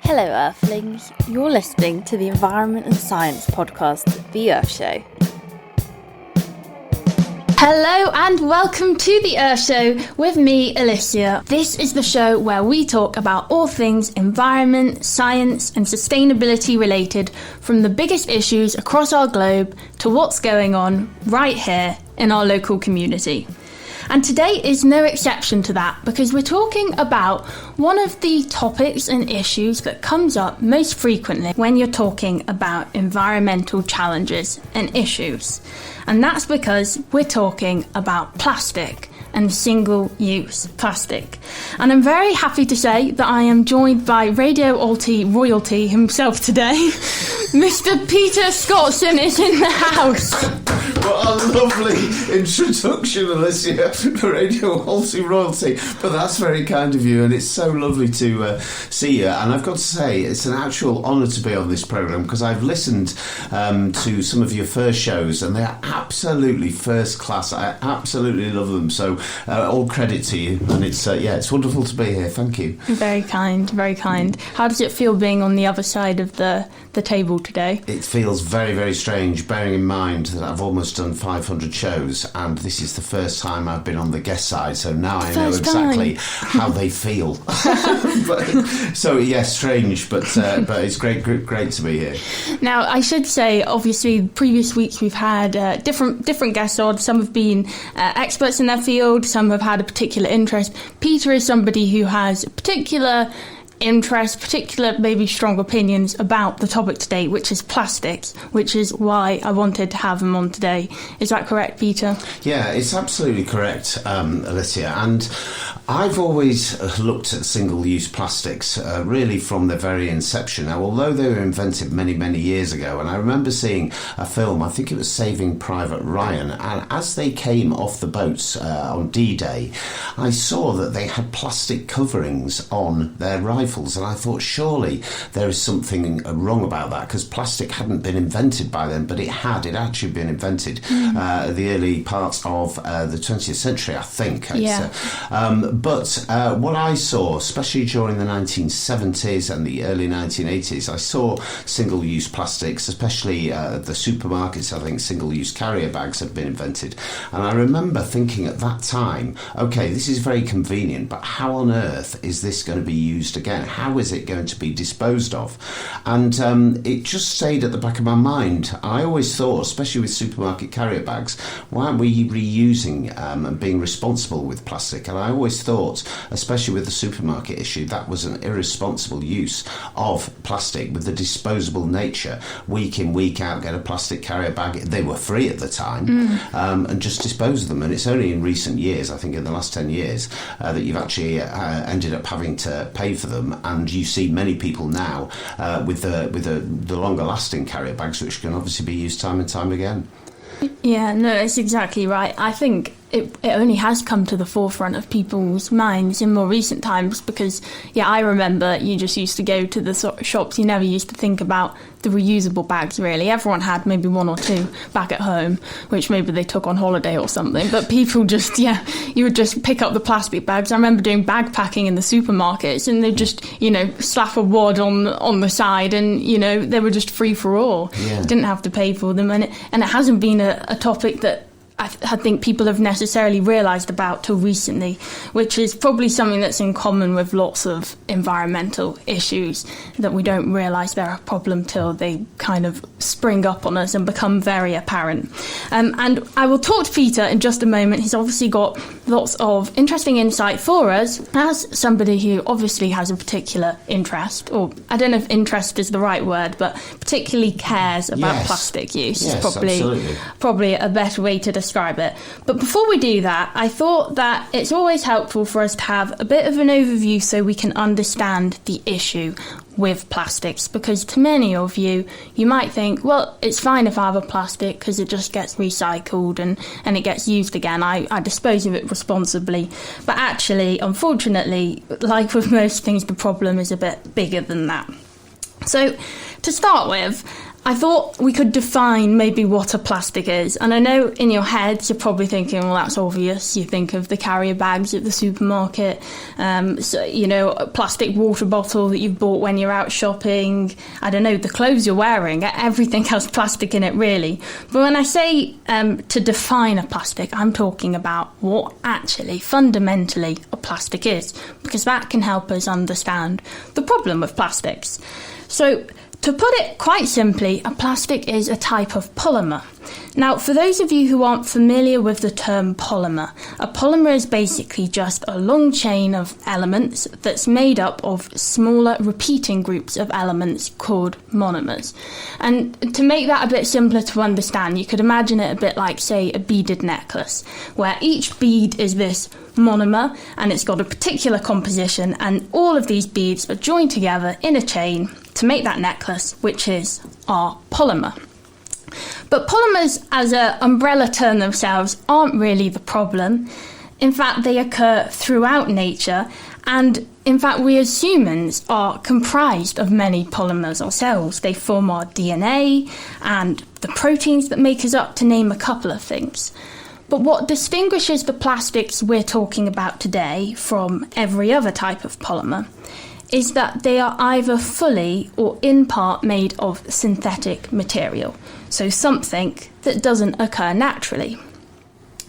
Hello Earthlings, you're listening to the Environment and Science podcast, The Earth Show. Hello and welcome to The Earth Show with me, Elysia. This is the show where we talk about all things environment, science and sustainability related, from the biggest issues across our globe to what's going on right here in our local community. And today is no exception to that, because we're talking about one of the topics and issues that comes up most frequently when you're talking about environmental challenges and issues. And that's because we're talking about plastic and single-use plastic. And I'm very happy to say that I am joined by Radio Alti royalty himself today. Mr. Peter Scotson is in the house. What a lovely introduction, Elysia, for Radio Alti royalty. But that's very kind of you, and it's so lovely to see you. And I've got to say, it's an actual honour to be on this programme, because I've listened to some of your first shows, and they are absolutely first class. I absolutely love them. So all credit to you, and it's wonderful to be here. Thank you. Very kind, very kind. How does it feel being on the other side of the table today? It feels very, very strange, bearing in mind that I've almost done 500 shows, and this is the first time I've been on the guest side, so now I know exactly how they feel. Strange, but it's great to be here. Now, I should say, obviously, previous weeks we've had different guests on. Some have been experts in their field, some have had a particular interest. Peter is somebody who has a particular maybe strong opinions about the topic today, which is plastics, which is why I wanted to have him on today. Is that correct, Peter? Yeah, it's absolutely correct, Elysia. And I've always looked at single-use plastics really from their very inception. Now, although they were invented many, many years ago, and I remember seeing a film, I think it was Saving Private Ryan, and as they came off the boats on D-Day, I saw that they had plastic coverings on their rifles. And I thought, surely there is something wrong about that, because plastic hadn't been invented by then, but it had. It actually been invented the early parts of the 20th century, I think. Yeah. But what I saw, especially during the 1970s and the early 1980s, I saw single-use plastics, especially the supermarkets. I think single-use carrier bags had been invented. And I remember thinking at that time, OK, this is very convenient, but how on earth is this going to be used again? How is it going to be disposed of? And it just stayed at the back of my mind. I always thought, especially with supermarket carrier bags, why aren't we reusing and being responsible with plastic? And I always thought, especially with the supermarket issue, that was an irresponsible use of plastic with the disposable nature. Week in, week out, get a plastic carrier bag. They were free at the time, and just dispose of them. And it's only in recent years, I think in the last 10 years, that you've actually ended up having to pay for them. And you see many people now with the longer lasting carrier bags, which can obviously be used time and time again. Yeah, no, that's exactly right. I think it only has come to the forefront of people's minds in more recent times, because, I remember you just used to go to the shops, you never used to think about the reusable bags, really. Everyone had maybe one or two back at home, which maybe they took on holiday or something, but people just, you would just pick up the plastic bags. I remember doing bag packing in the supermarkets, and they just, slap a wad on the side, and, they were just free for all. Yeah. You didn't have to pay for them, and it hasn't been a topic that I think people have necessarily realised about till recently, which is probably something that's in common with lots of environmental issues, that we don't realise they're a problem till they kind of spring up on us and become very apparent. And I will talk to Peter in just a moment. He's obviously got lots of interesting insight for us as somebody who obviously has a particular interest, or I don't know if interest is the right word, but particularly cares about plastic use. Yes, is probably a better way to describe it. But before we do that, I thought that it's always helpful for us to have a bit of an overview so we can understand the issue with plastics, because to many of you might think, well, it's fine if I have a plastic because it just gets recycled and it gets used again. I dispose of it responsibly. But actually, unfortunately, like with most things, the problem is a bit bigger than that. So to start with, I thought we could define maybe what a plastic is. And I know in your heads you're probably thinking, well, that's obvious. You think of the carrier bags at the supermarket, a plastic water bottle that you've bought when you're out shopping. I don't know, the clothes you're wearing, everything has plastic in it, really. But when I say to define a plastic, I'm talking about what actually, fundamentally, a plastic is, because that can help us understand the problem with plastics. So, to put it quite simply, a plastic is a type of polymer. Now, for those of you who aren't familiar with the term polymer, a polymer is basically just a long chain of elements that's made up of smaller repeating groups of elements called monomers. And to make that a bit simpler to understand, you could imagine it a bit like, say, a beaded necklace, where each bead is this monomer and it's got a particular composition, and all of these beads are joined together in a chain to make that necklace, which is our polymer. But polymers as an umbrella term themselves aren't really the problem. In fact, they occur throughout nature, and in fact we as humans are comprised of many polymers ourselves. They form our DNA and the proteins that make us up, to name a couple of things. But what distinguishes the plastics we're talking about today from every other type of polymer is that they are either fully or in part made of synthetic material, so something that doesn't occur naturally.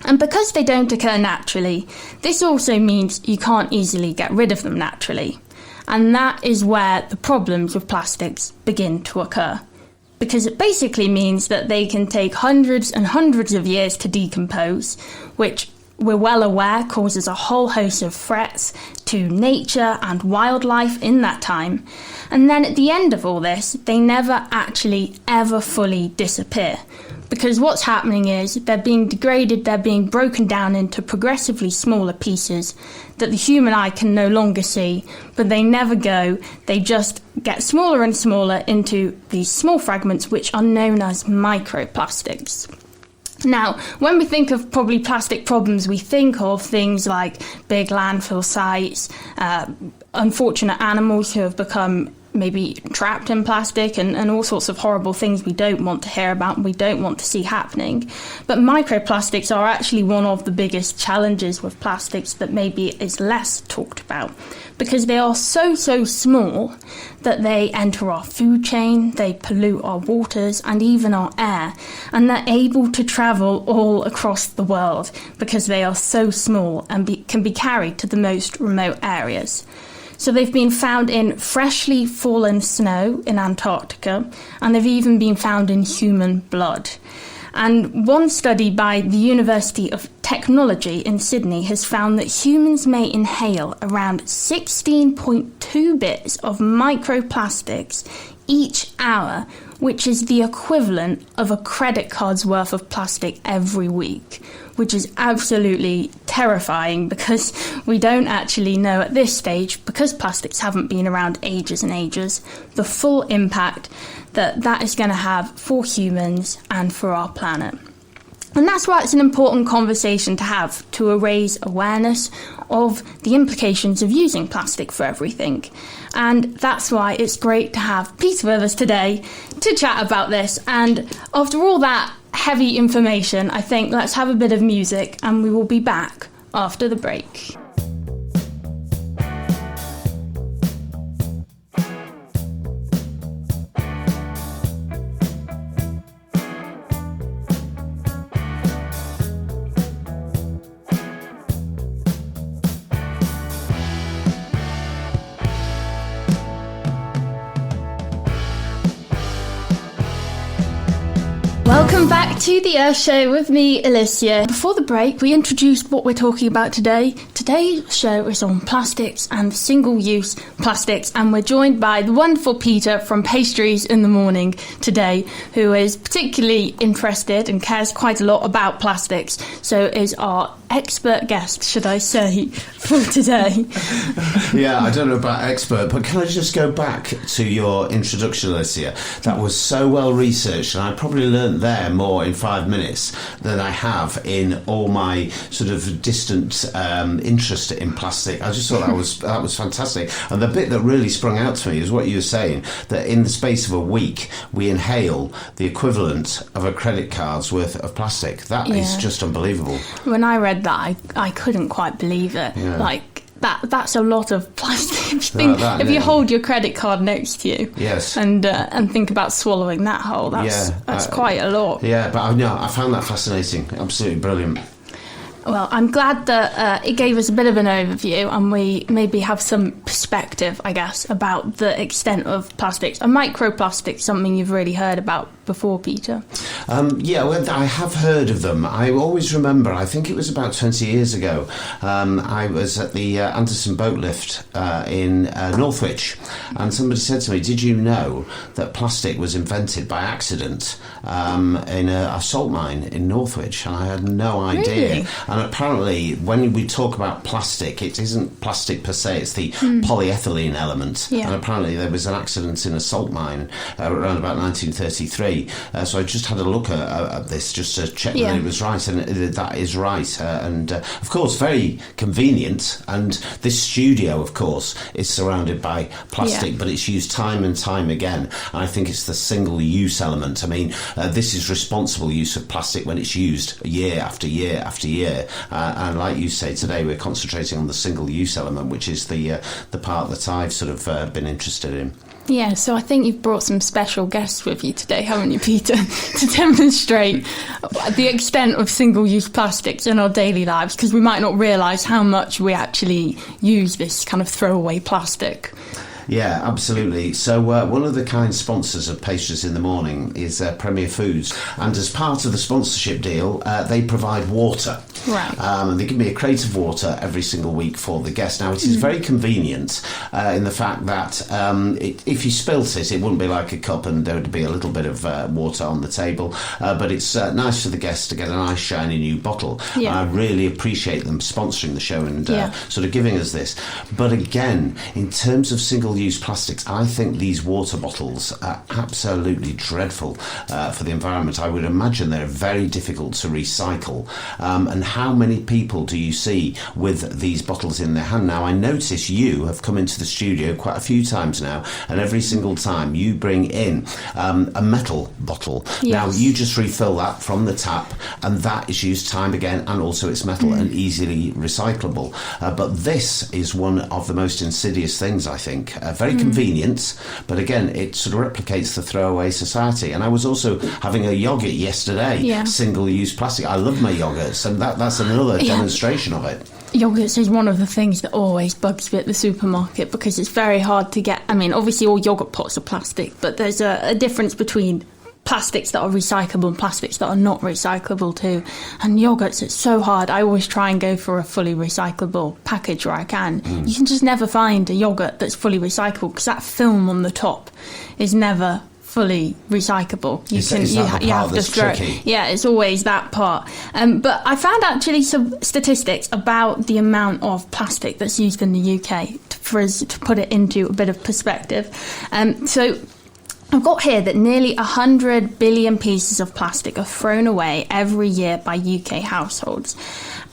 And because they don't occur naturally, this also means you can't easily get rid of them naturally. And that is where the problems with plastics begin to occur, because it basically means that they can take hundreds and hundreds of years to decompose, which we're well aware causes a whole host of threats to nature and wildlife in that time. And then at the end of all this, they never actually ever fully disappear. Because what's happening is they're being degraded, they're being broken down into progressively smaller pieces that the human eye can no longer see, but they never go. They just get smaller and smaller into these small fragments, which are known as microplastics. Now, when we think of probably plastic problems, we think of things like big landfill sites, unfortunate animals who have become maybe trapped in plastic, and all sorts of horrible things we don't want to hear about and we don't want to see happening. But microplastics are actually one of the biggest challenges with plastics that maybe is less talked about, because they are so small that they enter our food chain, they pollute our waters and even our air, and they're able to travel all across the world because they are so small and can be carried to the most remote areas. So they've been found in freshly fallen snow in Antarctica, and they've even been found in human blood. And one study by the University of Technology in Sydney has found that humans may inhale around 16.2 bits of microplastics each hour, which is the equivalent of a credit card's worth of plastic every week, which is absolutely terrifying, because we don't actually know at this stage, because plastics haven't been around ages and ages, the full impact that is going to have for humans and for our planet. And that's why it's an important conversation to have, to raise awareness of the implications of using plastic for everything. And that's why it's great to have Peter with us today to chat about this. And after all that heavy information, I think let's have a bit of music, and we will be back after the break. Welcome back to the Earth Show with me, Elysia. Before the break, we introduced what we're talking about today. Today's show is on plastics and single-use plastics, and we're joined by the wonderful Peter from Pastries in the Morning today, who is particularly interested and cares quite a lot about plastics, so is our expert guest, should I say, for today. Yeah, I don't know about expert, but can I just go back to your introduction, Elysia? That was so well researched, and I probably learnt there there more in 5 minutes than I have in all my sort of distant interest in plastic. I just thought that was fantastic. And the bit that really sprung out to me is what you were saying, that in the space of a week we inhale the equivalent of a credit card's worth of plastic. That is just unbelievable. When I read that, I couldn't quite believe it. Yeah. Like that's a lot of plastic. If you hold your credit card next to you, yes, and think about swallowing that whole, that's quite a lot. Yeah, but I found that fascinating. Absolutely brilliant. Well, I'm glad that it gave us a bit of an overview, and we maybe have some perspective, I guess, about the extent of plastics. And microplastics, something you've really heard about before, Peter. Well, I have heard of them. I always remember, I think it was about 20 years ago, I was at the Anderson boat lift in Northwich, and somebody said to me, did you know that plastic was invented by accident in a salt mine in Northwich? And I had no idea. Really? And apparently, when we talk about plastic, it isn't plastic per se, it's the polyethylene element. Yeah. And apparently there was an accident in a salt mine around about 1933. So I just had a look at this just to check that it was right, and that is right. And of course, very convenient. And this studio, of course, is surrounded by plastic, but it's used time and time again. And I think it's the single-use element. I mean, this is responsible use of plastic when it's used year after year after year. And like you say, today we're concentrating on the single-use element, which is the part that I've sort of been interested in. Yeah, so I think you've brought some special guests with you today, haven't you, Peter, to demonstrate the extent of single-use plastics in our daily lives, because we might not realise how much we actually use this kind of throwaway plastic. Yeah, absolutely. So one of the kind sponsors of Pastries in the Morning is Premier Foods, and as part of the sponsorship deal, they provide water. Right. And they give me a crate of water every single week for the guest. Now, it is very convenient in the fact that if you spilt it, it wouldn't be like a cup and there would be a little bit of water on the table. But it's nice for the guests to get a nice, shiny new bottle. Yeah. And I really appreciate them sponsoring the show and sort of giving us this. But again, in terms of single-use plastics, I think these water bottles are absolutely dreadful for the environment. I would imagine they're very difficult to recycle. And how many people do you see with these bottles in their hand? Now, I notice you have come into the studio quite a few times now, and every single time you bring in a metal bottle. Yes. Now, you just refill that from the tap, and that is used time again, and also it's metal and easily recyclable. But this is one of the most insidious things, I think. Very convenient, but again, it sort of replicates the throwaway society. And I was also having a yoghurt yesterday, single-use plastic. I love my yoghurts, and that's another demonstration of it. Yogurts is one of the things that always bugs me at the supermarket, because it's very hard to get. I mean, obviously all yogurt pots are plastic, but there's a difference between plastics that are recyclable and plastics that are not recyclable too. And yogurts, it's so hard. I always try and go for a fully recyclable package where I can. You can just never find a yogurt that's fully recyclable, because that film on the top is never fully recyclable. You have to throw it. Yeah, it's always that part. But I found actually some statistics about the amount of plastic that's used in the UK for us to put it into a bit of perspective. So I've got here that nearly 100 billion pieces of plastic are thrown away every year by UK households,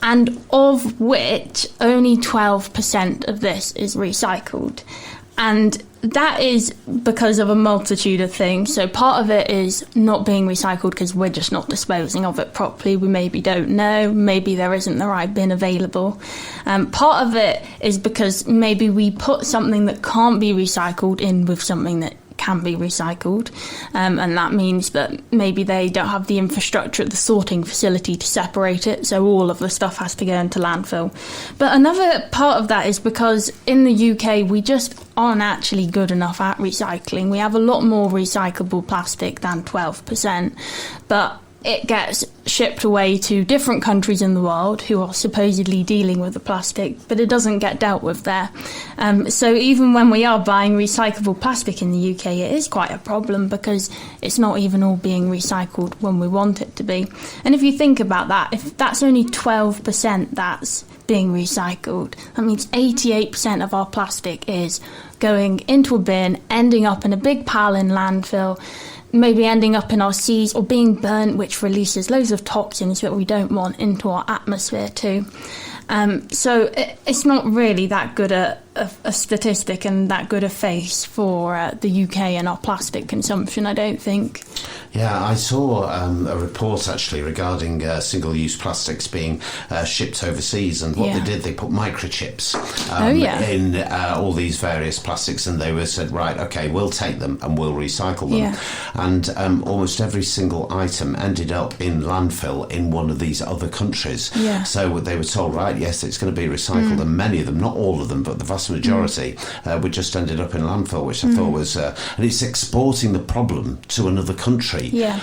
and of which only 12% of this is recycled. And that is because of a multitude of things. So part of it is not being recycled because we're just not disposing of it properly. We maybe don't know. Maybe there isn't the right bin available. Part of it is because maybe we put something that can't be recycled in with something that can be recycled, and that means that maybe they don't have the infrastructure at the sorting facility to separate it, so all of the stuff has to go into landfill. But another part of that is because in the UK we just aren't actually good enough at recycling. We have a lot more recyclable plastic than 12%, but it gets shipped away to different countries in the world who are supposedly dealing with the plastic, but it doesn't get dealt with there. So even when we are buying recyclable plastic in the UK, it is quite a problem, because it's not even all being recycled when we want it to be. And if you think about that, if that's only 12% that's being recycled, that means 88% of our plastic is going into a bin, ending up in a big pile in landfill. maybe ending up in our seas or being burnt, which releases loads of toxins that we don't want into our atmosphere too. So it's not really that good a statistic and that good a face for the UK and our plastic consumption, I don't think. Yeah, I saw a report actually regarding single-use plastics being shipped overseas, and what they did, they put microchips in all these various plastics, and they were said, right, okay, we'll take them and we'll recycle them. Yeah. And almost every single item ended up in landfill in one of these other countries. Yeah. So they were told, right, yes, it's going to be recycled, and many of them, not all of them, but the vast majority, would just ended up in landfill, which I thought was, and it's exporting the problem to another country. Yeah.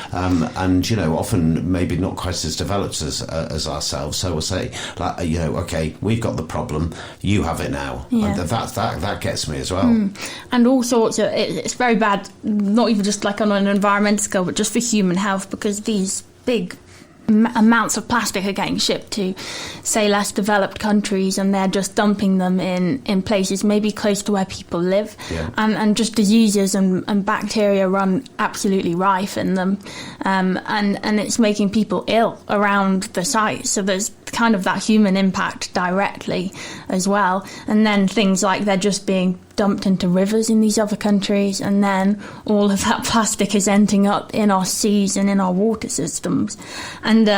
And, you know, often maybe not quite as developed as ourselves. So we'll say, like, you know, okay, we've got the problem, you have it now. Yeah. And that gets me as well. And all sorts of, it's very bad, not even just like on an environmental scale, but just for human health, because these big amounts of plastic are getting shipped to, say, less developed countries, and they're just dumping them in places maybe close to where people live, and just diseases and bacteria run absolutely rife in them, and it's making people ill around the site. So there's kind of that human impact directly as well, and then things like they're just being dumped into rivers in these other countries, and then all of that plastic is ending up in our seas and in our water systems. And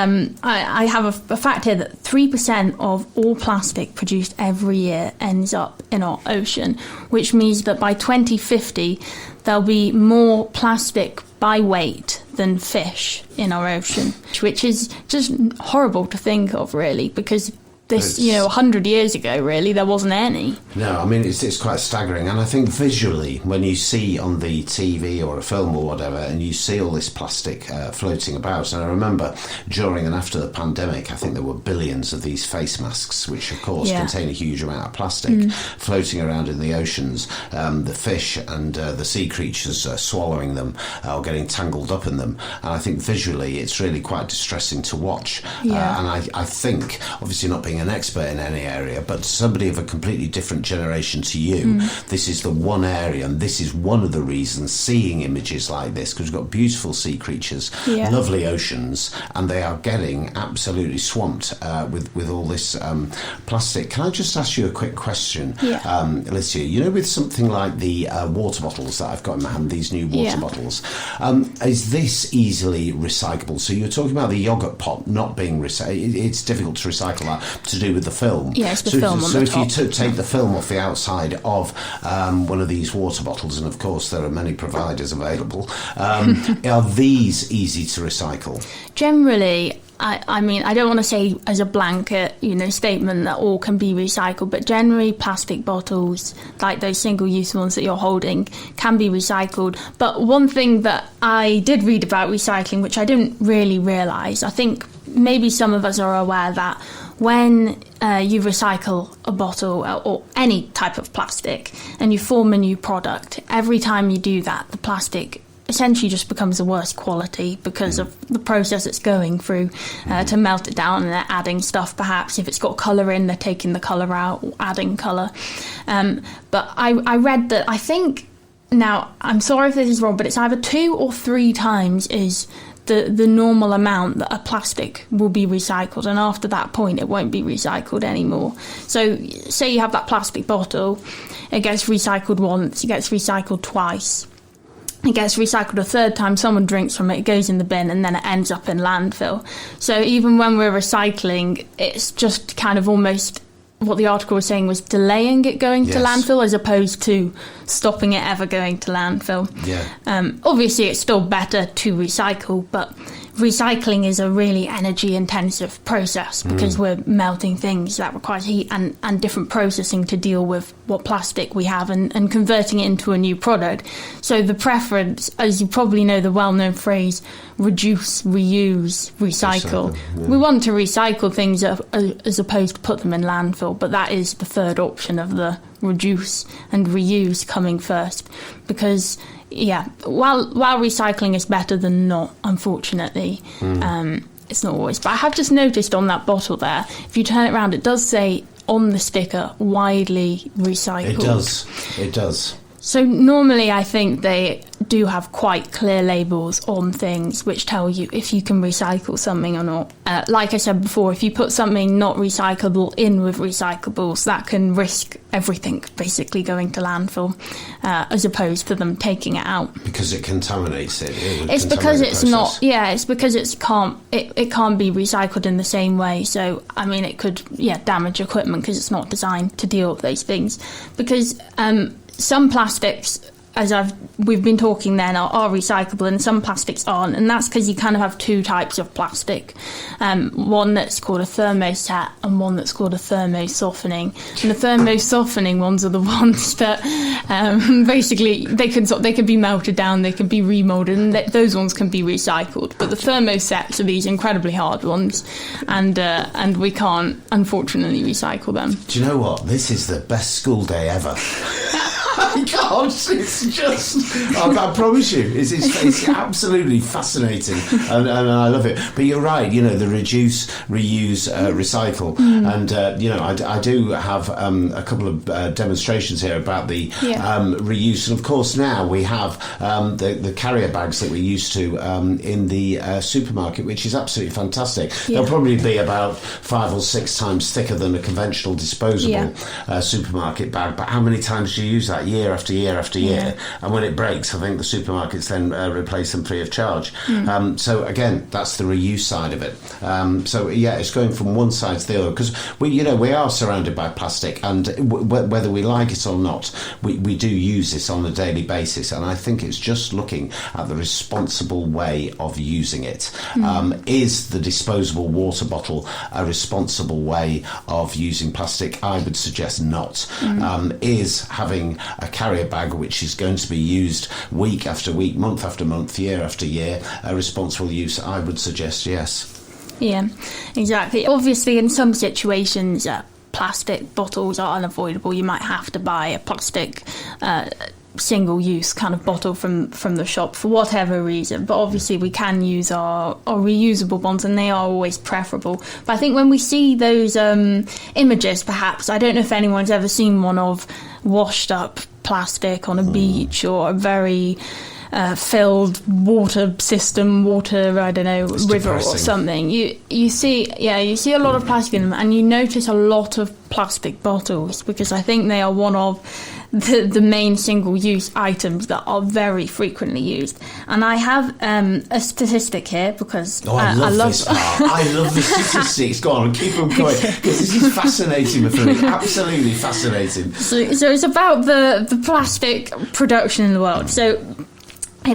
I have a fact here that 3% of all plastic produced every year ends up in our ocean, which means that by 2050 there'll be more plastic by weight than fish in our ocean, which is just horrible to think of, really, because this, 100 years ago, really, there wasn't any. No, I mean, it's quite staggering. And I think visually, when you see on the TV or a film or whatever, and you see all this plastic floating about, and I remember during and after the pandemic, I think there were billions of these face masks, which, of course, contain a huge amount of plastic floating around in the oceans. The fish and the sea creatures swallowing them or getting tangled up in them. And I think visually, it's really quite distressing to watch. Yeah. And I think, obviously not being an expert in any area, but somebody of a completely different generation to you, this is the one area, and this is one of the reasons seeing images like this, because we've got beautiful sea creatures, lovely oceans, and they are getting absolutely swamped with all this plastic. Can I just ask you a quick question, Elysia? You know, with something like the water bottles that I've got in my hand, these new water bottles, is this easily recyclable? So you're talking about the yoghurt pot not being recycled. It's difficult to recycle that, to do with the film. Yeah, it's the film on the top. So if you take the film off the outside of one of these water bottles, and of course there are many providers available, are these easy to recycle? Generally, I mean, I don't want to say as a blanket, statement that all can be recycled, but generally plastic bottles, like those single-use ones that you're holding, can be recycled. But one thing that I did read about recycling, which I didn't really realise, I think maybe some of us are aware that when you recycle a bottle or any type of plastic and you form a new product, every time you do that, the plastic essentially just becomes the worst quality because of the process it's going through to melt it down, and they're adding stuff. Perhaps if it's got colour in, they're taking the colour out or adding colour. But I read that, I think, now I'm sorry if this is wrong, but it's either 2 or 3 times is the normal amount that a plastic will be recycled, and after that point it won't be recycled anymore. So say you have that plastic bottle, it gets recycled once, it gets recycled twice, it gets recycled a third time, someone drinks from it, it goes in the bin, and then it ends up in landfill. So even when we're recycling, it's just kind of almost, what the article was saying was delaying it going to landfill as opposed to stopping it ever going to landfill. Yeah. Obviously, it's still better to recycle, but recycling is a really energy-intensive process because we're melting things that requires heat and different processing to deal with what plastic we have and converting it into a new product. So the preference, as you probably know, the well-known phrase, reduce, reuse, recycle. We want to recycle things as opposed to put them in landfill, but that is the third option of the reduce and reuse coming first, because while recycling is better than not, unfortunately, it's not always. But I have just noticed on that bottle there, if you turn it around, it does say on the sticker widely recycled. It does. So normally I think they do have quite clear labels on things which tell you if you can recycle something or not. Like I said before, if you put something not recyclable in with recyclables, that can risk everything basically going to landfill, as opposed to them taking it out. Because it contaminates it. It's because it's not. Yeah, it's because it can't be recycled in the same way. So I mean, it could damage equipment because it's not designed to deal with those things. Because some plastics, as we've been talking then, are recyclable and some plastics aren't, and that's because you kind of have two types of plastic, one that's called a thermoset and one that's called a thermosoftening. And the thermosoftening ones are the ones that basically they can be melted down, they can be remolded, and those ones can be recycled. But the thermosets are these incredibly hard ones, and we can't unfortunately recycle them. Do you know what? This is the best school day ever. I can't. It's just. I promise you, it's absolutely fascinating, and I love it. But you're right. The reduce, reuse, recycle, and I do have a couple of demonstrations here about the reuse, and of course now we have the carrier bags that we used to in the supermarket, which is absolutely fantastic. Yeah. They'll probably be about 5 or 6 times thicker than a conventional disposable supermarket bag. But how many times do you use that? Year after year after year, and when it breaks, I think the supermarkets then replace them free of charge. So again, that's the reuse side of it. It's going from one side to the other, because we are surrounded by plastic, and whether we like it or not, we do use this on a daily basis. And I think it's just looking at the responsible way of using it. Is the disposable water bottle a responsible way of using plastic? I would suggest not. Is having a carrier bag which is going to be used week after week, month after month, year after year, a responsible use? I would suggest yes. Yeah, exactly. Obviously, in some situations, plastic bottles are unavoidable. You might have to buy a plastic single-use kind of bottle from the shop for whatever reason, but obviously we can use our reusable ones, and they are always preferable. But I think when we see those images, perhaps, I don't know if anyone's ever seen one of washed up plastic on a beach, or a very filled water system, I don't know, it's river depressing. Or something. You see a lot of plastic in them, and you notice a lot of plastic bottles, because I think they are one of the main single-use items that are very frequently used. And I have a statistic here, because I love this part. I love the statistics. Go on, keep them going, because this is fascinating for me. Absolutely fascinating. So it's about the plastic production in the world. So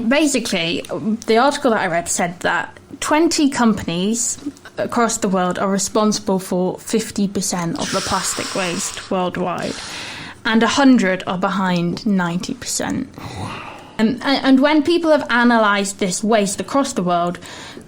basically, the article that I read said that 20 companies across the world are responsible for 50% of the plastic waste worldwide, and 100 are behind 90%. And when people have analysed this waste across the world,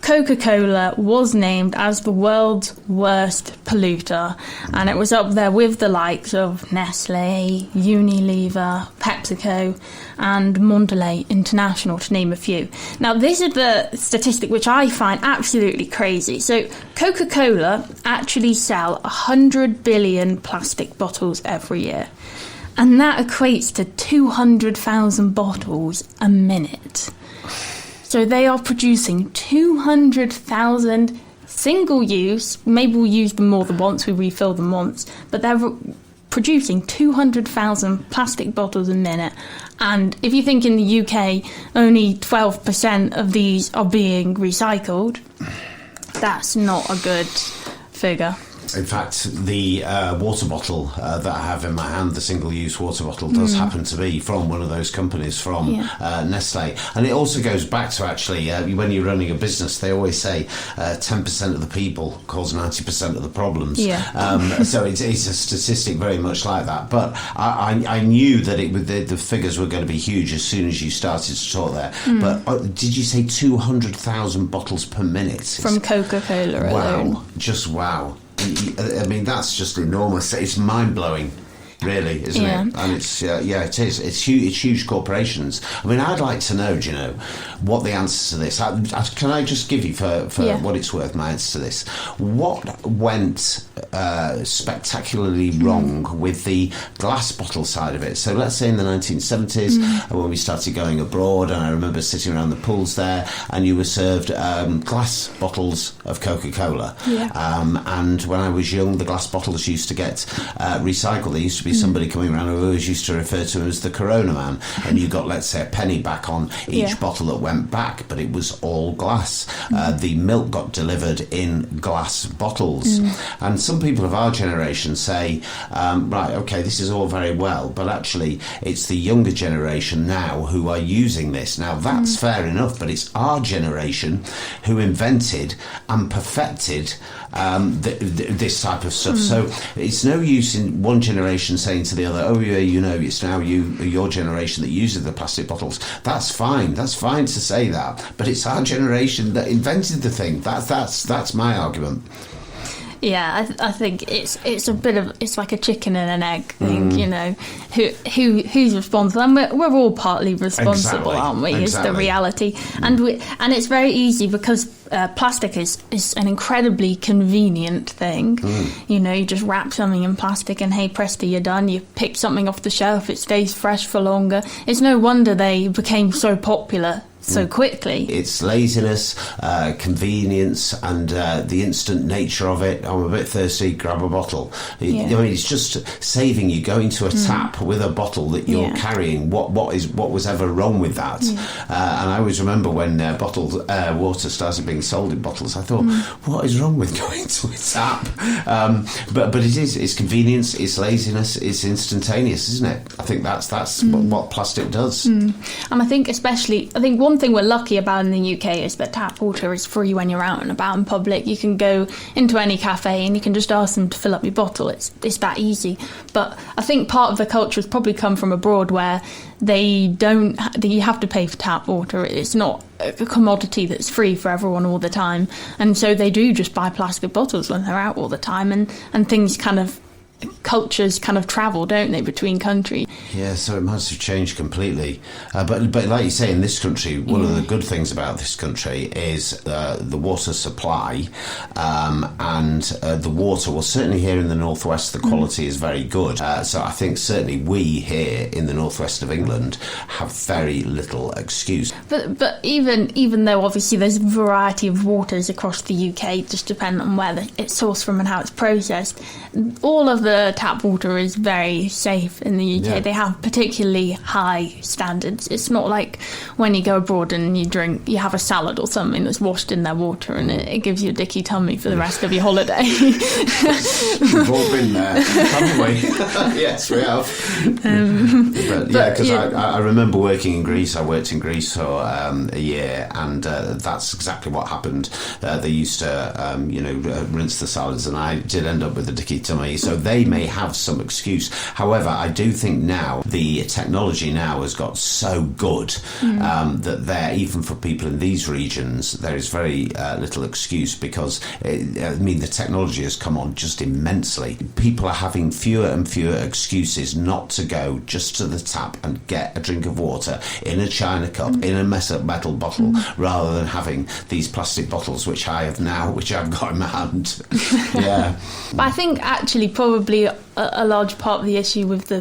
Coca-Cola was named as the world's worst polluter, and it was up there with the likes of Nestle, Unilever, PepsiCo and Mondelez International, to name a few. Now, this is the statistic which I find absolutely crazy. So Coca-Cola actually sell 100 billion plastic bottles every year, and that equates to 200,000 bottles a minute. So they are producing 200,000 single-use, maybe we'll use them more than once, we refill them once, but they're producing 200,000 plastic bottles a minute. And if you think in the UK only 12% of these are being recycled, that's not a good figure. In fact, the water bottle that I have in my hand, the single-use water bottle, does happen to be from one of those companies, from Nestle. And it also goes back to, actually, when you're running a business, they always say 10% of the people cause 90% of the problems. So it's a statistic very much like that. But I knew that the figures were going to be huge as soon as you started to talk there. But did you say 200,000 bottles per minute? From Coca-Cola alone. Wow. Just wow. I mean, that's just enormous. It's mind-blowing, really, isn't it? And it's it is. It's huge corporations. I mean, I'd like to know, what the answer to this. Can I just give you, for what it's worth, my answer to this? What went spectacularly wrong with the glass bottle side of it. So let's say in the 1970s, when we started going abroad, and I remember sitting around the pools there, and you were served glass bottles of Coca-Cola. And when I was young, the glass bottles used to get recycled. There used to be somebody coming around who always used to refer to him as the Corona Man, and you got, let's say, a penny back on each bottle that went back, but it was all glass. The milk got delivered in glass bottles. And some people of our generation say, right, okay, this is all very well, but actually it's the younger generation now who are using this. Now, that's fair enough, but it's our generation who invented and perfected this type of stuff. So it's no use in one generation saying to the other, oh yeah, you know, it's now your generation that uses the plastic bottles. That's fine to say that, but it's our generation that invented the thing. That's my argument. Yeah, I think it's a bit of, it's like a chicken and an egg thing, you know, who's responsible, and we're all partly responsible, aren't we? Is the reality, and it's very easy because plastic is an incredibly convenient thing. You know, you just wrap something in plastic and hey presto, you're done. You pick something off the shelf, it stays fresh for longer. It's no wonder they became so popular so quickly. It's laziness, convenience, and the instant nature of it. I'm a bit thirsty, grab a bottle. I mean, it's just saving you going to a tap with a bottle that you're carrying. What was ever wrong with that? And I always remember when bottled water started being sold in bottles, I thought, what is wrong with going to a tap? But it's convenience, it's laziness, it's instantaneous, isn't it? I think that's what plastic does. And I think one thing we're lucky about in the UK is that tap water is free when you're out and about in public. You can go into any cafe and you can just ask them to fill up your bottle. It's that easy. But I think part of the culture has probably come from abroad where you have to pay for tap water. It's not a commodity that's free for everyone all the time. And so they do just buy plastic bottles when they're out all the time, and things cultures travel, don't they, between countries? Yeah, so it must have changed completely. But like you say, in this country, one of the good things about this country is the water supply, and the water. Well, certainly here in the northwest, the quality is very good. So I think certainly we here in the northwest of England have very little excuse. But even though obviously there's a variety of waters across the UK, just depending on where it's sourced from and how it's processed, all of the tap water is very safe in the UK. They have particularly high standards. It's not like when you go abroad and you have a salad or something that's washed in their water and it gives you a dicky tummy for the rest of your holiday. We've all been there, haven't we? Yes, we have. Because I remember working in Greece. I worked in Greece for a year, and that's exactly what happened. They used to, rinse the salads, and I did end up with a dicky tummy. So they may have some excuse. However, I do think now the technology now has got so good that there, even for people in these regions, there is very little excuse, because the technology has come on just immensely. People are having fewer and fewer excuses not to go just to the tap and get a drink of water in a china cup, in a metal bottle, rather than having these plastic bottles, which I've got in my hand. Yeah. But I think actually probably a large part of the issue with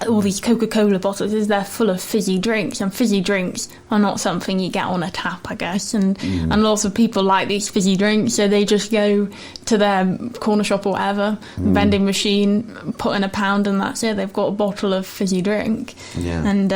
all these Coca-Cola bottles is they're full of fizzy drinks, and fizzy drinks are not something you get on a tap, I guess, and lots of people like these fizzy drinks, so they just go to their corner shop or whatever, vending machine, put in £1 and that's it. They've got a bottle of fizzy drink. And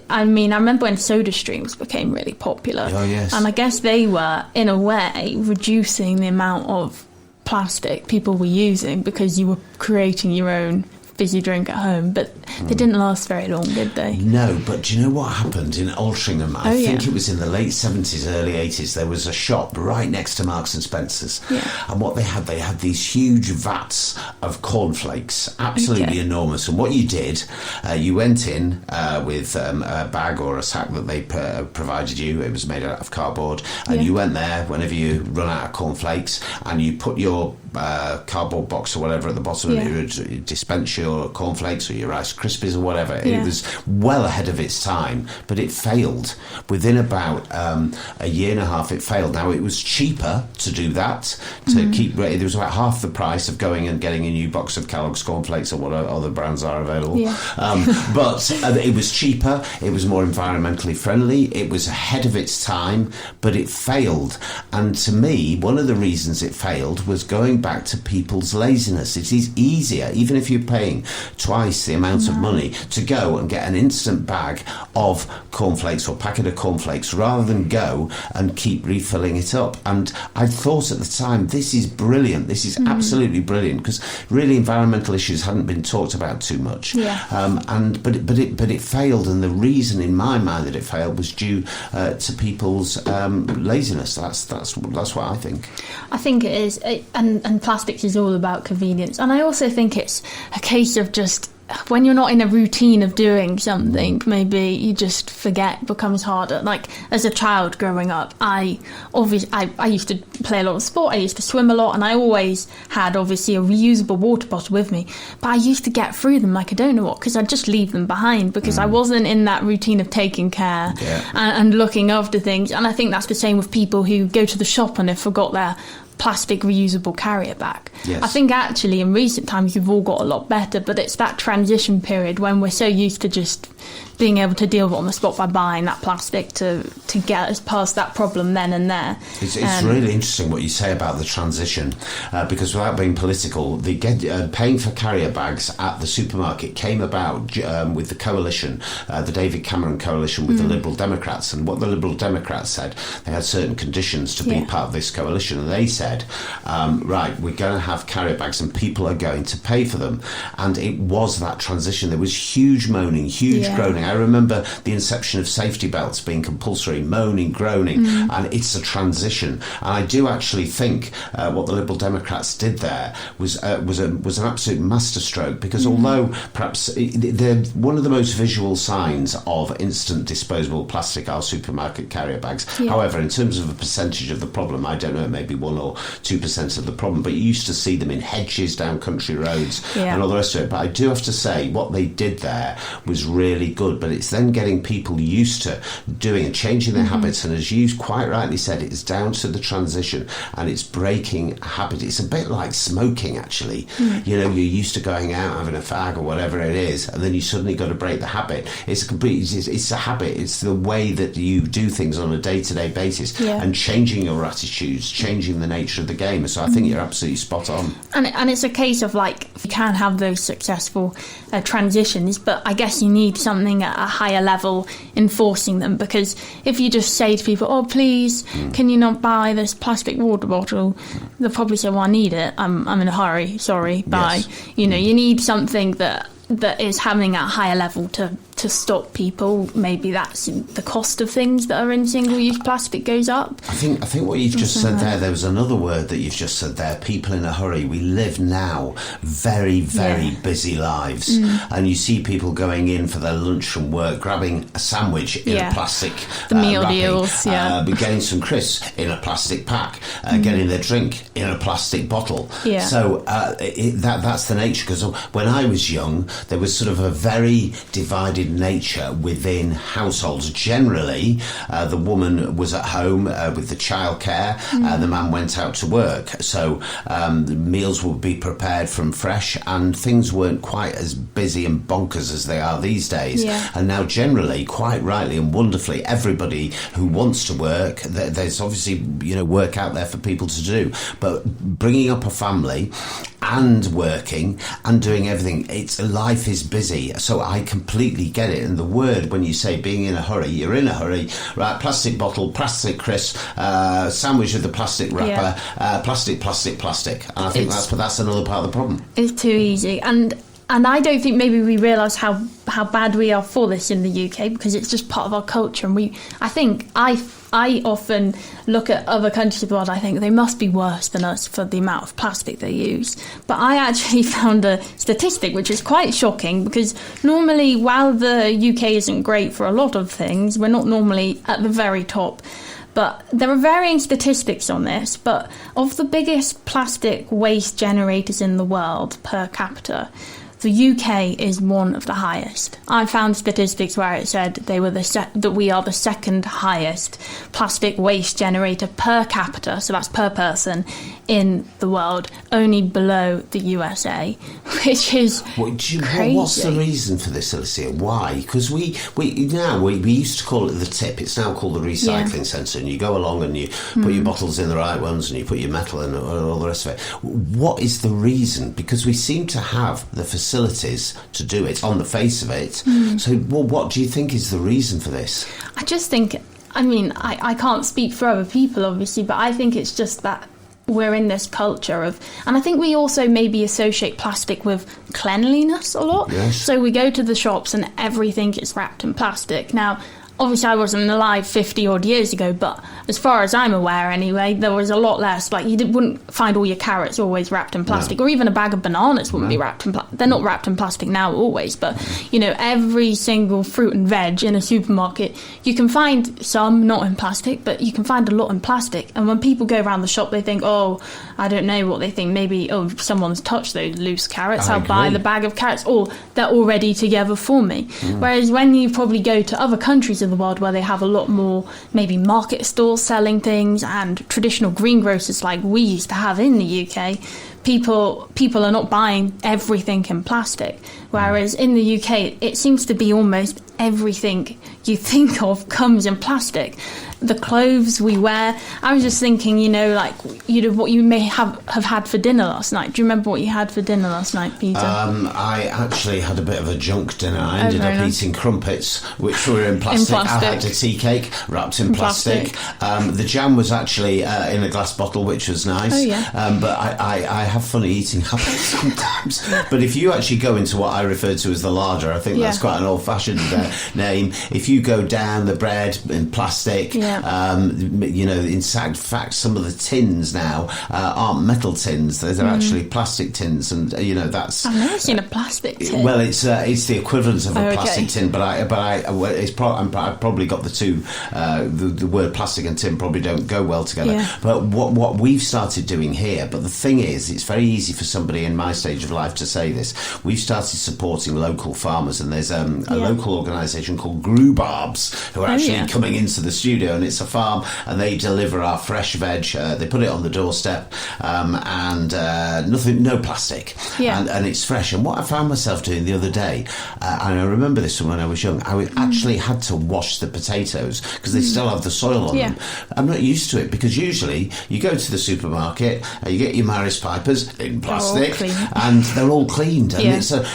I remember when soda streams became really popular. Oh, yes. And I guess they were, in a way, reducing the amount of plastic people were using because you were creating your own fizzy drink at home, but they didn't last very long, did they? No, but do you know what happened in Altrincham? I think it was in the late 70s, early 80s. There was a shop right next to Marks and Spencer's, and what they had these huge vats of cornflakes, absolutely enormous. And what you did, you went in with a bag or a sack that they provided you. It was made out of cardboard, and you went there whenever you run out of cornflakes, and you put your cardboard box or whatever at the bottom, and it would dispense your cornflakes or your Rice Krispies or whatever. It was well ahead of its time, but it failed. Within about a year and a half, it failed. Now, it was cheaper to do that, to keep... It was about half the price of going and getting a new box of Kellogg's cornflakes or what other brands are available. But it was cheaper, it was more environmentally friendly, it was ahead of its time, but it failed. And to me, one of the reasons it failed was going back to people's laziness. It is easier, even if you're paying twice the amount of money, to go and get an instant bag of cornflakes or packet of cornflakes rather than go and keep refilling it up. And I thought at the time, this is brilliant, this is absolutely brilliant, because really environmental issues hadn't been talked about too much. But it failed, and the reason in my mind that it failed was due to people's laziness. That's what I think. I think it is, and plastics is all about convenience. And I also think it's a case of just, when you're not in a routine of doing something, maybe you just forget, it becomes harder. Like, as a child growing up, I used to play a lot of sport, I used to swim a lot, and I always had, obviously, a reusable water bottle with me. But I used to get through them like I don't know what, because I'd just leave them behind, because I wasn't in that routine of taking care and looking after things. And I think that's the same with people who go to the shop and they forgot their plastic reusable carrier bag. I think actually in recent times we've all got a lot better, but it's that transition period when we're so used to just being able to deal with it on the spot by buying that plastic to get us past that problem then and there. It's really interesting what you say about the transition, because without being political, paying for carrier bags at the supermarket came about with the coalition, the David Cameron coalition with the Liberal Democrats. And what the Liberal Democrats said, they had certain conditions to be part of this coalition, and they said, right, we're going to have carrier bags and people are going to pay for them. And it was that transition. There was huge moaning, huge groaning. I remember the inception of safety belts being compulsory, moaning, groaning, and it's a transition. And I do actually think what the Liberal Democrats did there was an absolute masterstroke, because although perhaps they're one of the most visual signs of instant disposable plastic are supermarket carrier bags. However, in terms of a percentage of the problem, I don't know, maybe 1 or 2% of the problem, but you used to see them in hedges down country roads and all the rest of it. But I do have to say, what they did there was really good, but it's then getting people used to doing and changing their habits. And as you quite rightly said, it's down to the transition, and it's breaking a habit. It's a bit like smoking, actually. You know, you're used to going out, having a fag or whatever it is, and then you suddenly got to break the habit. It's a habit. It's the way that you do things on a day-to-day basis, and changing your attitudes, changing the nature of the game. So I think you're absolutely spot on. And it's a case of, like, you can have those successful transitions, but I guess you need something at a higher level enforcing them, because if you just say to people, oh, please, can you not buy this plastic water bottle, they'll probably say, well, I need it, I'm in a hurry, sorry, bye. You know, you need something that is having a higher level to stop people. Maybe that's the cost of things that are in single-use plastic goes up. I think what you've just said there was another word that you've just said there, people in a hurry. We live now very, very busy lives, and you see people going in for their lunch from work, grabbing a sandwich in a plastic the meal wrapping, deals, getting some crisps in a plastic pack, getting their drink in a plastic bottle. So that's the nature, because when I was young, there was sort of a very divided nature within households. Generally, the woman was at home with the childcare, the man went out to work. So the meals would be prepared from fresh, and things weren't quite as busy and bonkers as they are these days. And now, generally, quite rightly and wonderfully, everybody who wants to work, there's obviously, you know, work out there for people to do. But bringing up a family and working and doing everything, life is busy. So I completely get it. And the word, when you say being in a hurry, you're in a hurry, right? Plastic bottle, plastic crisp, sandwich with the plastic wrapper, plastic. And I think that's another part of the problem. It's too easy. And I don't think maybe we realise how bad we are for this in the UK, because it's just part of our culture. And I often look at other countries of the world, I think they must be worse than us for the amount of plastic they use. But I actually found a statistic which is quite shocking, because normally, while the UK isn't great for a lot of things, we're not normally at the very top. But there are varying statistics on this, but of the biggest plastic waste generators in the world per capita, the UK is one of the highest. I found statistics where it said that we are the second highest plastic waste generator per capita, so that's per person, in the world, only below the USA, which is crazy. What's the reason for this, Elysia? Why? Because we used to call it the tip. It's now called the recycling centre, and you go along and you put your bottles in the right ones and you put your metal in and all the rest of it. What is the reason? Because we seem to have the facilities to do it on the face of it. So, what do you think is the reason for this? I just think, I can't speak for other people, obviously, but I think it's just that we're in this culture of, and I think we also maybe associate plastic with cleanliness a lot. Yes. So we go to the shops and everything is wrapped in plastic. Now, obviously I wasn't alive 50 odd years ago, but as far as I'm aware anyway, there was a lot less. Like, you wouldn't find all your carrots always wrapped in plastic, or even a bag of bananas wouldn't be wrapped in plastic. They're not wrapped in plastic now always, but every single fruit and veg in a supermarket, you can find some not in plastic, but you can find a lot in plastic. And when people go around the shop, they think, I don't know what they think, maybe someone's touched those loose carrots, I'll buy the bag of carrots, or they're already together for me. Whereas when you probably go to other countries of the world where they have a lot more maybe market stores selling things and traditional greengrocers like we used to have in the UK, people are not buying everything in plastic. Whereas in the UK, it seems to be almost everything you think of comes in plastic. The clothes we wear. I was just thinking, what you may have had for dinner last night. Do you remember what you had for dinner last night, Peter? I actually had a bit of a junk dinner. I ended up eating crumpets, which were in plastic. I had a tea cake wrapped in plastic. The jam was actually in a glass bottle, which was nice. Oh, yeah. But I have fun eating habits sometimes. But if you actually go into what I refer to as the larder, I think that's quite an old-fashioned name. If you go down, the bread in plastic. Yeah. In fact, some of the tins now aren't metal tins; they're actually plastic tins, and that's. I've never seen a plastic tin. Well, it's the equivalent of a plastic tin, but I've probably got the two. The word plastic and tin probably don't go well together. Yeah. But what we've started doing here, but the thing is, it's very easy for somebody in my stage of life to say this. We've started supporting local farmers, and there's a local organisation called Grubarbs who are actually coming into the studio, and it's a farm, and they deliver our fresh veg. They put it on the doorstep, and no plastic, and it's fresh. And what I found myself doing the other day, and I remember this from when I was young, I actually had to wash the potatoes because they still have the soil on them. I'm not used to it, because usually you go to the supermarket, you get your Maris Pipers in plastic, and they're all cleaned. And so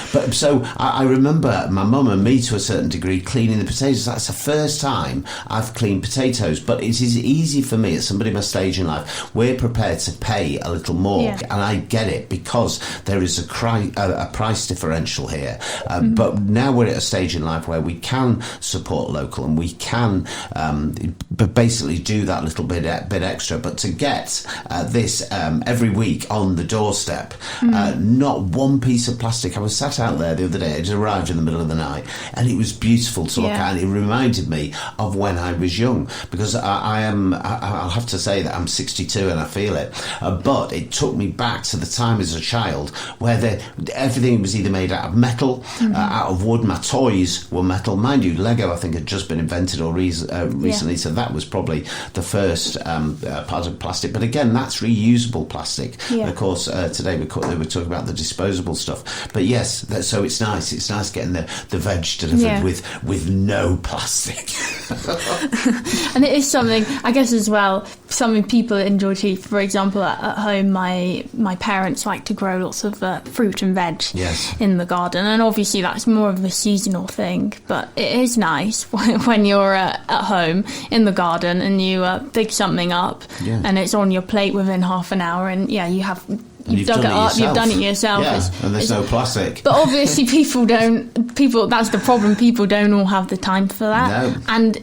I remember my mum and me to a certain degree cleaning the potatoes. That's the first time I've cleaned potatoes, but it is easy for me, as somebody in my stage in life, we're prepared to pay a little more, and I get it, because there is a price differential here, but now we're at a stage in life where we can support local, and we can basically do that little bit extra. But to get this every week on the doorstep, not one piece of plastic. I was sat out there the other day, it arrived in the middle of the night, and it was beautiful to look at, and it reminded me of when I was young, because I'll have to say that I'm 62 and I feel it, but it took me back to the time as a child where everything was either made out of metal, out of wood. My toys were metal, mind you. Lego, I think, had just been invented recently, so that was probably the first part of plastic. But again, that's reusable plastic. And of course, today they were talking about the disposable stuff. But yes, so it's nice. It's nice getting the veg delivered with no plastic. And it is something, I guess, as well, something people enjoy to eat. For example, at home, my parents like to grow lots of fruit and veg in the garden, and obviously that's more of a seasonal thing, but it is nice when you're at home in the garden and you dig something up and it's on your plate within half an hour, and you have you've dug it up, you've done it yourself. Yeah, and there's no plastic. But obviously that's the problem, people don't all have the time for that. No. And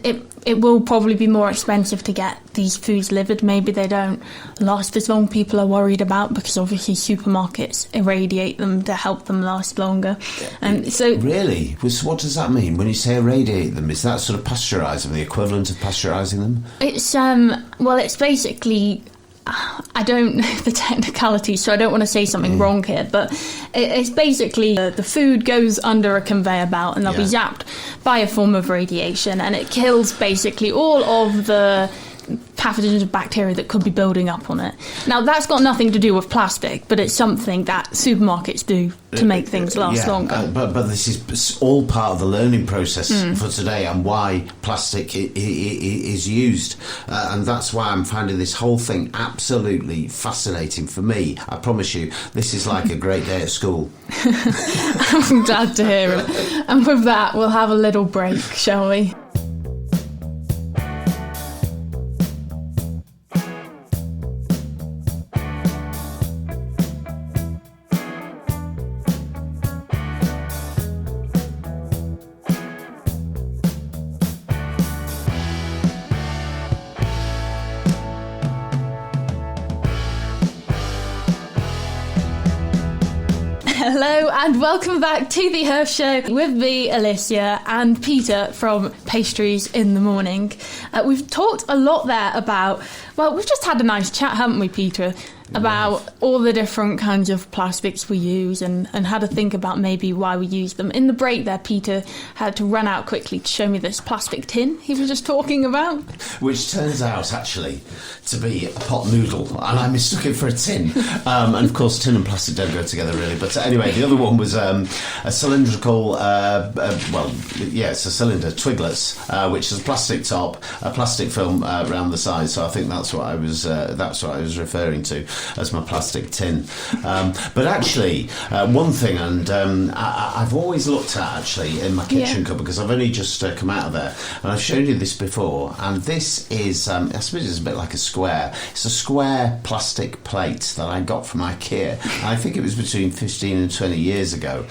it will probably be more expensive to get these foods delivered. Maybe they don't last as long, people are worried about, because obviously supermarkets irradiate them to help them last longer. And so really? So what does that mean when you say irradiate them? Is that sort of pasteurise them, the equivalent of pasteurising them? It's basically, I don't know the technicalities, so I don't want to say something wrong here, but it's basically the food goes under a conveyor belt and they'll be zapped by a form of radiation, and it kills basically all of the pathogens of bacteria that could be building up on it. Now, that's got nothing to do with plastic, but it's something that supermarkets do to make things last longer. But this is all part of the learning process for today, and why plastic is used. And that's why I'm finding this whole thing absolutely fascinating. For me, I promise you, this is like a great day at school. I'm glad to hear it. And with that, we'll have a little break, shall we? Hello and welcome back to the Earth Show with me, Elysia, and Peter from Pastries in the Morning. We've talked a lot there about, we've just had a nice chat, haven't we, Peter, about all the different kinds of plastics we use and how to think about maybe why we use them. In the break there, Peter had to run out quickly to show me this plastic tin he was just talking about. Which turns out, actually, to be a pot noodle, and I mistook it for a tin. And, of course, tin and plastic don't go together, really. But anyway, the other one was a cylindrical, it's a cylinder, Twiglets, which is a plastic top, a plastic film around the side. So I think that's what I was referring to as my plastic tin. But actually, one thing, and I've always looked at, actually, in my kitchen cupboard, because I've only just come out of there, and I've shown you this before, and this is, I suppose it's a bit like a square. It's a square plastic plate that I got from IKEA. I think it was between 15 and 20 years ago.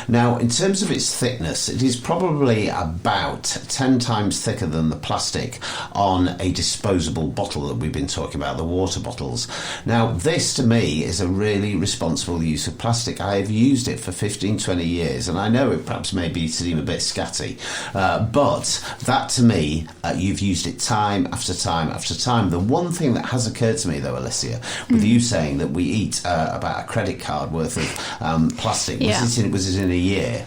Now, in terms of its thickness, it is probably about 10 times thicker than the plastic on a disposable bottle that we've been talking about, the water bottles. Now, this to me is a really responsible use of plastic. I have used it for 15, 20 years, and I know it perhaps maybe seem a bit scatty, but that to me, you've used it time after time after time. The one thing that has occurred to me, though, Elysia, with you saying that we eat about a credit card worth of plastic, was it in a year?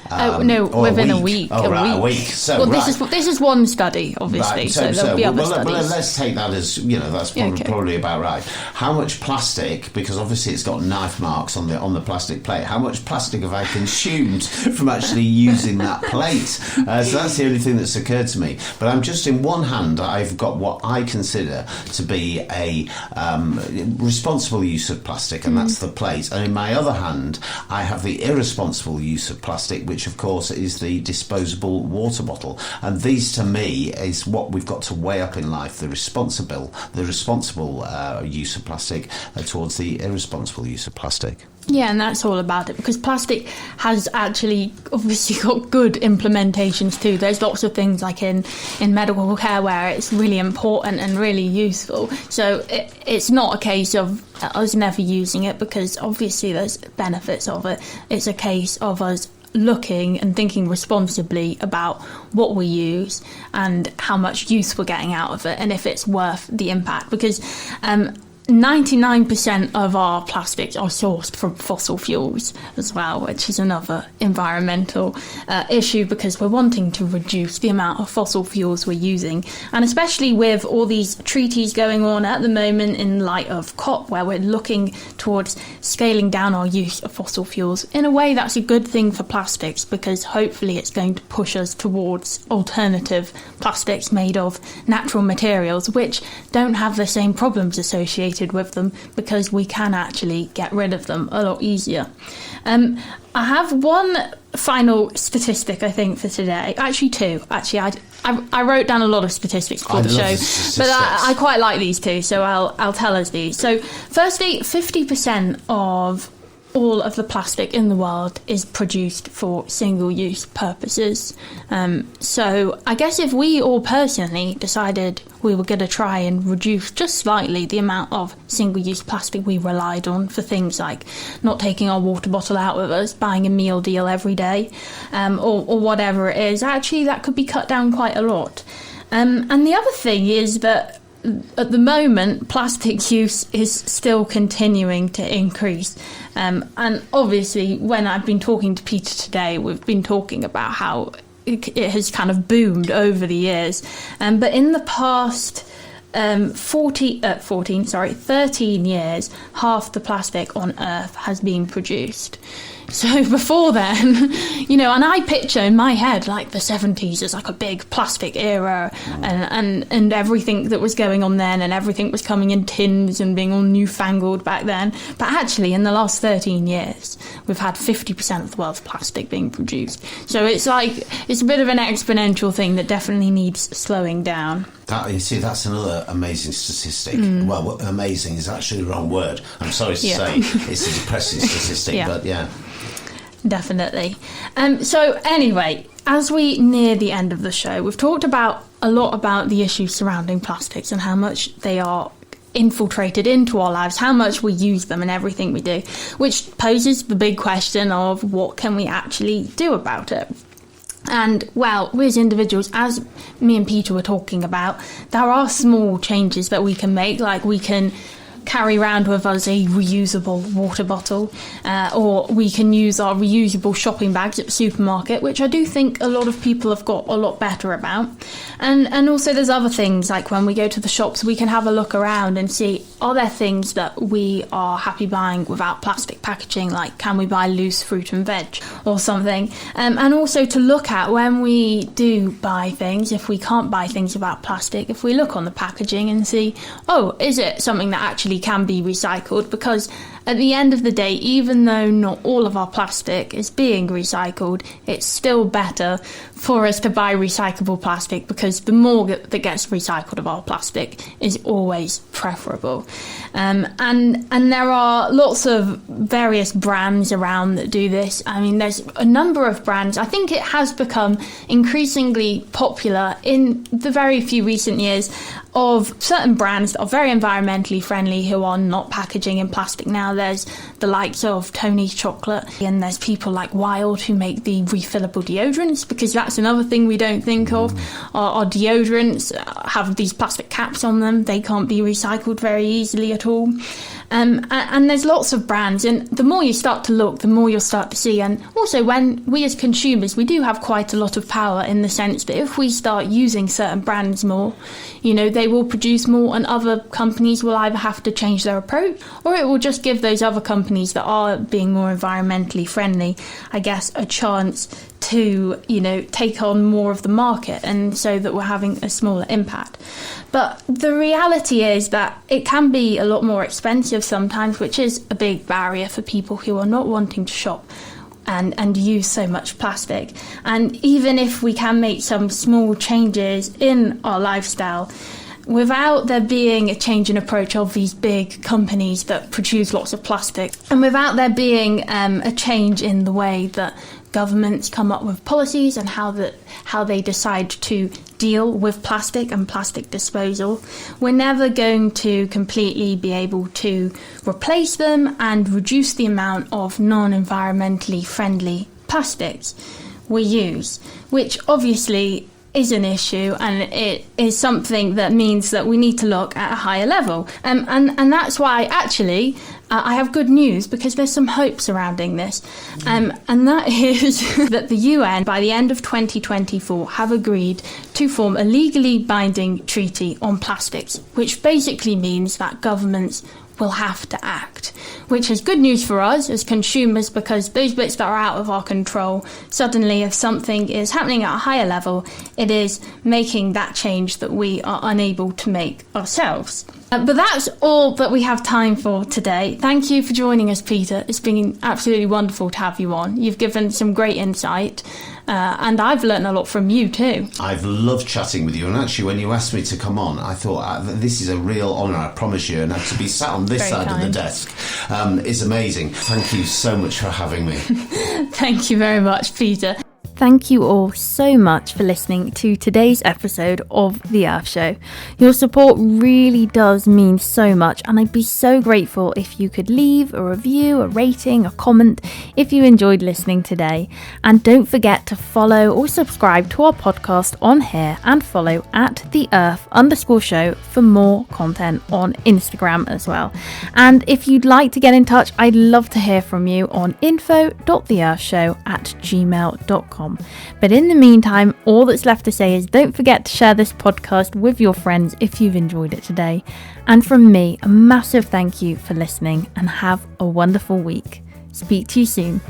Within a week. A week. So, this is one study, obviously. Right, so there'll be other studies. Well, let's take that as that's probably about right. How much plastic? Because obviously it's got knife marks on the plastic plate. How much plastic have I consumed from actually using that plate? So that's the only thing that's occurred to me. But I'm just in one hand, I've got what I consider to be a responsible use of plastic, and that's the plate. And in my other hand, I have the irresponsible use of plastic, which of course is the disposable water bottle. And these to me is what we've got to weigh up in life, the responsible use of plastic towards the irresponsible use of plastic. Yeah, and that's all about it, because plastic has actually obviously got good implementations too. There's lots of things like in medical care where it's really important and really useful. So it's not a case of us never using it, because obviously there's benefits of it. It's a case of us looking and thinking responsibly about what we use and how much use we're getting out of it, and if it's worth the impact, because 99% of our plastics are sourced from fossil fuels as well, which is another environmental issue, because we're wanting to reduce the amount of fossil fuels we're using. And especially with all these treaties going on at the moment in light of COP, where we're looking towards scaling down our use of fossil fuels, in a way that's a good thing for plastics, because hopefully it's going to push us towards alternative plastics made of natural materials, which don't have the same problems associated associated with them because we can actually get rid of them a lot easier. I have one final statistic, I think, for today. Actually, two. Actually, I wrote down a lot of statistics for the show, but I quite like these two, so I'll tell us these. So, firstly, 50% of all of the plastic in the world is produced for single-use purposes. So I guess if we all personally decided we were going to try and reduce just slightly the amount of single-use plastic we relied on for things like not taking our water bottle out with us, buying a meal deal every day, or whatever it is, actually that could be cut down quite a lot. And the other thing is that at the moment, plastic use is still continuing to increase. And obviously, when I've been talking to Peter today, we've been talking about how it has kind of boomed over the years. But in the past 13 years, half the plastic on Earth has been produced. So before then, and I picture in my head like the 70s as like a big plastic era and everything that was going on then, and everything was coming in tins and being all newfangled back then. But actually in the last 13 years, we've had 50% of the world's plastic being produced. So it's a bit of an exponential thing that definitely needs slowing down. That's another amazing statistic. Well, amazing is actually the wrong word. I'm sorry to say it's a depressing statistic, but yeah. Definitely. So anyway, as we near the end of the show, we've talked a lot about the issues surrounding plastics and how much they are infiltrated into our lives, how much we use them in everything we do, which poses the big question of what can we actually do about it? And, well, we as individuals, as me and Peter were talking about, there are small changes that we can make, like we can carry around with us a reusable water bottle, or we can use our reusable shopping bags at the supermarket, which I do think a lot of people have got a lot better about. And also there's other things, like when we go to the shops, we can have a look around and see, are there things that we are happy buying without plastic packaging, like can we buy loose fruit and veg or something? And also to look at when we do buy things, if we can't buy things without plastic, if we look on the packaging and see, is it something that actually can be recycled? Because at the end of the day, even though not all of our plastic is being recycled, it's still better for us to buy recyclable plastic, because the more that gets recycled of our plastic is always preferable. And there are lots of various brands around that do this. I mean, there's a number of brands. I think it has become increasingly popular in the very few recent years of certain brands that are very environmentally friendly who are not packaging in plastic now. There's the likes of Tony's Chocolate, and there's people like Wild who make the refillable deodorants, because that's another thing we don't think of. Our deodorants have these plastic caps on them. They can't be recycled very easily at all. And there's lots of brands, and the more you start to look, the more you'll start to see. And also, when we as consumers, we do have quite a lot of power, in the sense that if we start using certain brands more, they will produce more, and other companies will either have to change their approach, or it will just give those other companies that are being more environmentally friendly, I guess, a chance to, take on more of the market, and so that we're having a smaller impact. But the reality is that it can be a lot more expensive sometimes, which is a big barrier for people who are not wanting to shop and use so much plastic. And even if we can make some small changes in our lifestyle, without there being a change in approach of these big companies that produce lots of plastic, and without there being a change in the way that governments come up with policies and how they decide to deal with plastic and plastic disposal, we're never going to completely be able to replace them and reduce the amount of non-environmentally friendly plastics we use, which obviously is an issue, and it is something that means that we need to look at a higher level. And that's why, actually, I have good news, because there's some hope surrounding this. And that is that the UN, by the end of 2024, have agreed to form a legally binding treaty on plastics, which basically means that governments will have to act, which is good news for us as consumers, because those bits that are out of our control, suddenly if something is happening at a higher level, it is making that change that we are unable to make ourselves. But that's all that we have time for today. Thank you for joining us, Peter. It's been absolutely wonderful to have you on. You've given some great insight, and I've learned a lot from you too. I've loved chatting with you, and actually when you asked me to come on, I thought this is a real honour, I promise you, and to be sat on this Very side kind. of the desk is amazing. Thank you so much for having me. Thank you very much, Peter. Thank you all so much for listening to today's episode of The Earth Show. Your support really does mean so much, and I'd be so grateful if you could leave a review, a rating, a comment if you enjoyed listening today. And don't forget to follow or subscribe to our podcast on here, and follow at @the_earth_show for more content on Instagram as well. And if you'd like to get in touch, I'd love to hear from you on info.theearthshow@gmail.com. But in the meantime, all that's left to say is don't forget to share this podcast with your friends if you've enjoyed it today. And from me, a massive thank you for listening, and have a wonderful week. Speak to you soon.